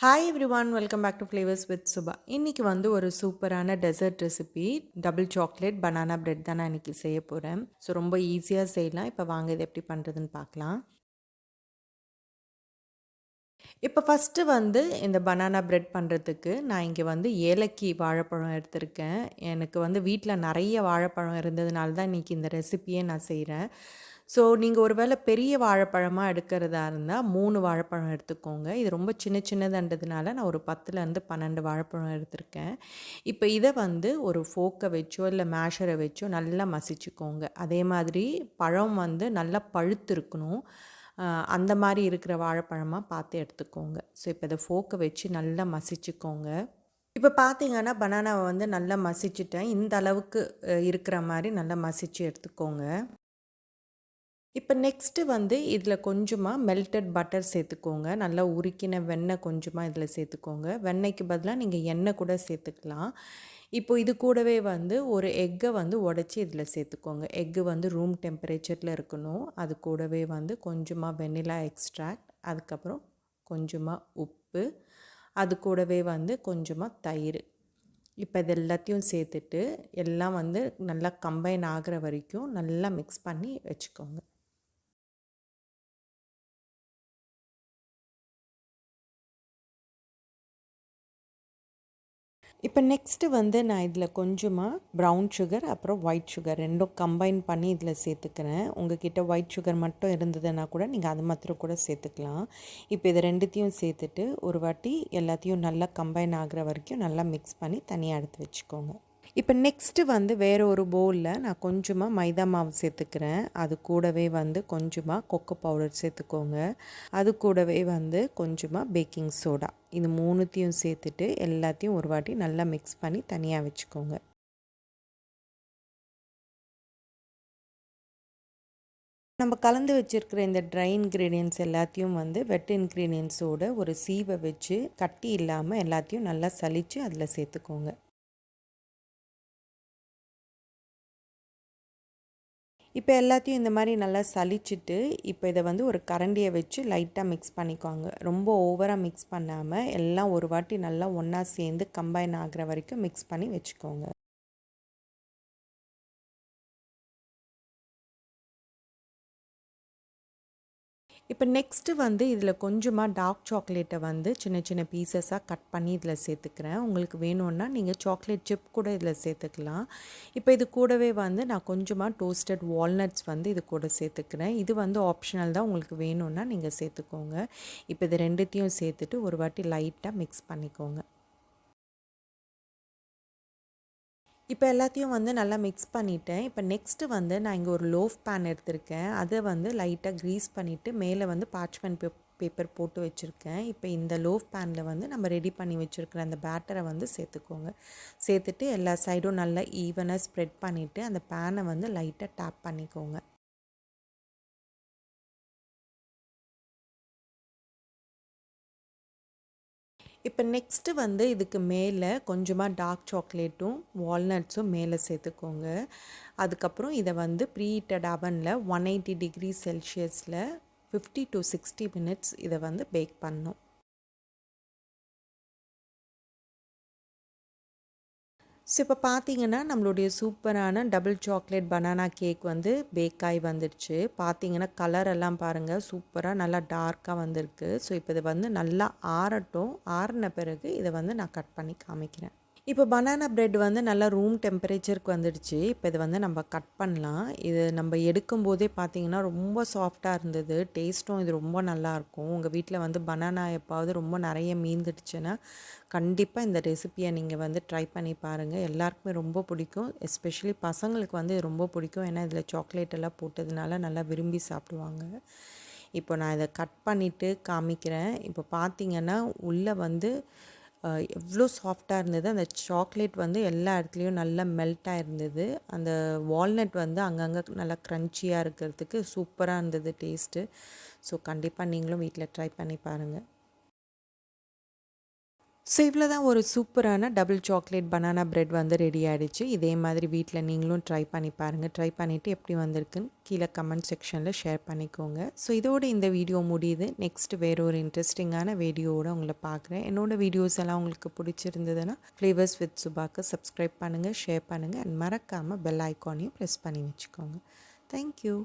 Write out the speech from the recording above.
Hi everyone, welcome back to flavours with Subha. இன்றைக்கி வந்து ஒரு சூப்பரான dessert recipe double chocolate banana bread தான் நான் இன்றைக்கி செய்ய போகிறேன். ஸோ ரொம்ப ஈஸியாக செய்யலாம். இப்போ வாங்க இது எப்படி பண்ணுறதுன்னு பார்க்கலாம். இப்போ ஃபஸ்ட்டு வந்து இந்த பனானா பிரெட் பண்ணுறதுக்கு நான் இங்கே வந்து ஏலக்கி வாழைப்பழம் எடுத்திருக்கேன். எனக்கு வந்து வீட்டில் நிறைய வாழைப்பழம் இருந்ததுனால தான் இன்றைக்கி இந்த ரெசிப்பியே நான் செய்கிறேன். ஸோ நீங்கள் ஒரு வேளை பெரிய வாழைப்பழமாக எடுக்கிறதா இருந்தால் 3 வாழைப்பழம் எடுத்துக்கோங்க. இது ரொம்ப சின்ன சின்னதுன்றதுனால நான் ஒரு 10லேருந்து 12 வாழைப்பழம் எடுத்திருக்கேன். இப்போ இதை வந்து ஒரு ஃபோர்க்கை வச்சோ இல்லை மேஷரை வச்சோ நல்லா மசிச்சுக்கோங்க. அதே மாதிரி பழம் வந்து நல்லா பழுத்து இருக்கணும். அந்த மாதிரி இருக்கிற வாழைப்பழமாக பார்த்து எடுத்துக்கோங்க. ஸோ இப்போ இதை ஃபோர்க்கை வச்சு நல்லா மசிச்சுக்கோங்க. இப்போ பார்த்தீங்கன்னா பனானாவை வந்து நல்லா மசிச்சுட்டேன். இந்த அளவுக்கு இருக்கிற மாதிரி நல்லா மசிச்சு எடுத்துக்கோங்க. இப்போ நெக்ஸ்ட்டு வந்து இதில் கொஞ்சமாக மெல்டட் பட்டர் சேர்த்துக்கோங்க. நல்லா உருக்கின வெண்ணெய் கொஞ்சமாக இதில் சேர்த்துக்கோங்க. வெண்ணெய்க்கு பதிலாக நீங்கள் எண்ணெய் கூட சேர்த்துக்கலாம். இப்போ இது கூடவே வந்து ஒரு எக்கை வந்து உடச்சி இதில் சேர்த்துக்கோங்க. எக்கு வந்து ரூம் டெம்பரேச்சரில் இருக்கணும். அது கூடவே வந்து கொஞ்சமாக வெண்ணிலா எக்ஸ்ட்ராக்ட், அதுக்கப்புறம் கொஞ்சமாக உப்பு, அது கூடவே வந்து கொஞ்சமாக தயிர். இப்போ இது எல்லாத்தையும் சேர்த்துட்டு எல்லாம் வந்து நல்லா கம்பைன் ஆகிற வரைக்கும் நல்லா மிக்ஸ் பண்ணி வச்சுக்கோங்க. இப்போ நெக்ஸ்ட்டு வந்து நான் இதில் கொஞ்சமாக ப்ரௌன் சுகர் அப்புறம் ஒயிட் சுகர் ரெண்டும் கம்பைன் பண்ணி இதில் சேர்த்துக்கிறேன். உங்ககிட்ட ஒயிட் சுகர் மட்டும் இருந்ததுன்னா கூட நீங்கள் அது மாத்திரம் கூட சேர்த்துக்கலாம். இப்போ இது ரெண்டுத்தையும் சேர்த்துட்டு ஒரு வாட்டி எல்லாத்தையும் நல்லா கம்பைன் ஆகிற வரைக்கும் நல்லா மிக்ஸ் பண்ணி தனியாக எடுத்து வச்சுக்கோங்க. இப்போ நெக்ஸ்ட்டு வந்து வேறு ஒரு பவுலில் நான் கொஞ்சமாக மைதா மாவு சேர்த்துக்கிறேன். அது கூடவே வந்து கொஞ்சமாக கொக்கோ பவுடர் சேர்த்துக்கோங்க. அது கூடவே வந்து கொஞ்சமாக பேக்கிங் சோடா, இது மூணுத்தையும் சேர்த்துட்டு எல்லாத்தையும் ஒரு வாட்டி நல்லா மிக்ஸ் பண்ணி தனியாக வச்சுக்கோங்க. நம்ம கலந்து வச்சுருக்கிற இந்த ட்ரை இன்க்ரீடியன்ட்ஸ் எல்லாத்தையும் வந்து வெட் இன்க்ரீடியன்ட்ஸோட ஒரு சீவை வச்சு கட்டி இல்லாமல் எல்லாத்தையும் நல்லா சலித்து அதில் சேர்த்துக்கோங்க. இப்போ எல்லாத்தையும் இந்த மாதிரி நல்லா சலிச்சிட்டு இப்போ இதை வந்து ஒரு கரண்டியை வச்சு லைட்டாக மிக்ஸ் பண்ணிக்கோங்க. ரொம்ப ஓவராக மிக்ஸ் பண்ணாமல் எல்லாம் ஒரு வாட்டி நல்லா ஒன்றா சேர்ந்து கம்பைன் ஆகிற வரைக்கும் மிக்ஸ் பண்ணி வச்சுக்கோங்க. இப்போ நெக்ஸ்ட்டு வந்து இதில் கொஞ்சமாக டார்க் சாக்லேட்டை வந்து சின்ன சின்ன பீசஸாக கட் பண்ணி இதில் சேர்த்துக்கிறேன். உங்களுக்கு வேணும்னா நீங்கள் சாக்லேட் சிப் கூட இதில் சேர்த்துக்கலாம். இப்போ இது கூடவே வந்து நான் கொஞ்சமாக டோஸ்டட் வால்நட்ஸ் வந்து இது கூட சேர்த்துக்கிறேன். இது வந்து ஆப்ஷனல் தான், உங்களுக்கு வேணும்னா நீங்கள் சேர்த்துக்கோங்க. இப்போ இது ரெண்டுத்தையும் சேர்த்துட்டு ஒரு வாட்டி லைட்டாக மிக்ஸ் பண்ணிக்கோங்க. இப்போ எல்லாத்தையும் வந்து நல்லா மிக்ஸ் பண்ணிவிட்டேன். இப்போ நெக்ஸ்ட்டு வந்து நான் இங்கே ஒரு லோஃப் பேன் எடுத்திருக்கேன். அதை வந்து லைட்டாக க்ரீஸ் பண்ணிவிட்டு மேலே வந்து பார்ச்மெண்ட் பேப்பர் போட்டு வச்சுருக்கேன். இப்போ இந்த லோஃப் பேனில் வந்து நம்ம ரெடி பண்ணி வச்சுருக்கிற அந்த பேட்டரை வந்து சேர்த்துக்கோங்க. சேர்த்துட்டு எல்லா சைடும் நல்லா ஈவனாக ஸ்ப்ரெட் பண்ணிவிட்டு அந்த பேனை வந்து லைட்டாக டேப் பண்ணிக்கோங்க. இப்போ நெக்ஸ்ட்டு வந்து இதுக்கு மேலே கொஞ்சமாக டார்க் சாக்லேட்டும் வால்நட்ஸும் மேலே சேர்த்துக்கோங்க. அதுக்கப்புறம் இதை வந்து ப்ரீஹீட்டட் அவனில் 180 டிகிரி செல்சியஸில் 50 to 60 மினிட்ஸ் இதை வந்து பேக் பண்ணணும். ஸோ இப்போ பார்த்தீங்கன்னா நம்மளுடைய சூப்பரான டபுள் சாக்லேட் பனானா கேக் வந்து பேக் ஆகி வந்துடுச்சு. பார்த்தீங்கன்னா கலரெல்லாம் பாருங்கள், சூப்பராக நல்லா டார்க்காக வந்திருக்கு. ஸோ இப்போ இதை வந்து நல்லா ஆறட்டும். ஆறின பிறகு இதை வந்து நான் கட் பண்ணி காமிக்கிறேன். இப்போ பனானா பிரெட் வந்து நல்லா ரூம் டெம்பரேச்சருக்கு வந்துடுச்சு. இப்போ இதை வந்து நம்ம கட் பண்ணலாம். இது நம்ம எடுக்கும்போதே பார்த்தீங்கன்னா ரொம்ப சாஃப்டாக இருந்தது. டேஸ்ட்டும் இது ரொம்ப நல்லாயிருக்கும். உங்கள் வீட்டில் வந்து பனானா எப்பாவது ரொம்ப நிறைய மீந்துடுச்சுன்னா கண்டிப்பாக இந்த ரெசிப்பியை நீங்கள் வந்து ட்ரை பண்ணி பாருங்கள். எல்லாருக்குமே ரொம்ப பிடிக்கும். எஸ்பெஷலி பசங்களுக்கு வந்து இது ரொம்ப பிடிக்கும். ஏன்னா இதில் சாக்லேட் எல்லாம் போட்டதுனால நல்லா விரும்பி சாப்பிடுவாங்க. இப்போ நான் இதை கட் பண்ணிவிட்டு காமிக்கிறேன். இப்போ பார்த்தீங்கன்னா உள்ளே வந்து எவ்வளோ சாஃப்டாக இருந்தது. அந்த சாக்லேட் வந்து எல்லா இடத்துலையும் நல்லா மெல்ட் ஆகிருந்தது. அந்த வால்நட் வந்து அங்கங்கே நல்லா க்ரன்ச்சியாக இருக்கிறதுக்கு சூப்பராக இருந்தது டேஸ்ட்டு. ஸோ கண்டிப்பாக நீங்களும் வீட்டில் ட்ரை பண்ணி பாருங்கள். ஸோ இவ்வளோ தான் ஒரு சூப்பரான டபுள் சாக்லேட் பனானா பிரெட் வந்து ரெடி ஆகிடுச்சு. இதே மாதிரி வீட்டில் நீங்களும் ட்ரை பண்ணி பாருங்கள். ட்ரை பண்ணிவிட்டு எப்படி வந்திருக்குன்னு கீழே கமெண்ட் செக்ஷனில் ஷேர் பண்ணிக்கோங்க. ஸோ இதோடு இந்த வீடியோ முடியுது. நெக்ஸ்ட் வேறு ஒரு இன்ட்ரெஸ்டிங்கான வீடியோவோடு உங்களை பார்க்குறேன். என்னோடய வீடியோஸ் எல்லாம் உங்களுக்கு பிடிச்சிருந்ததுன்னா ஃப்ளேவர்ஸ் வித் சுபாக்கு சப்ஸ்கிரைப் பண்ணுங்கள், ஷேர் பண்ணுங்கள் அண்ட் மறக்காமல் பெல் ஐக்கானையும் ப்ரெஸ் பண்ணி வச்சுக்கோங்க. தேங்க்யூ.